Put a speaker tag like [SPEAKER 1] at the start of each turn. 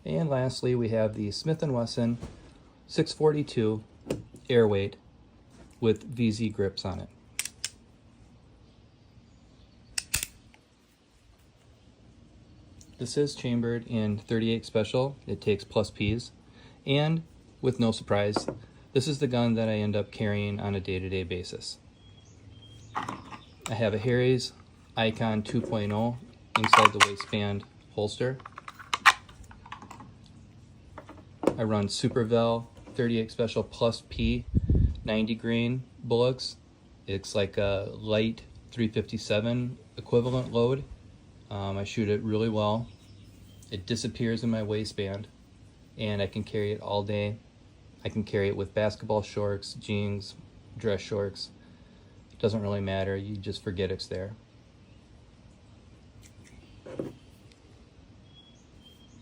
[SPEAKER 1] And lastly, we have the Smith & Wesson 642 Airweight with VZ grips on it. This is chambered in 38 special. It takes plus Ps, and with no surprise, this is the gun that I end up carrying on a day-to-day basis. I have a Harry's Icon 2.0 inside the waistband holster. I run Supervel 38 special plus P 90 grain bullets. It's like a light 357 equivalent load. I shoot it really well. It disappears in my waistband, and I can carry it all day. I can carry it with basketball shorts, jeans, dress shorts. It doesn't really matter. You just forget it's there.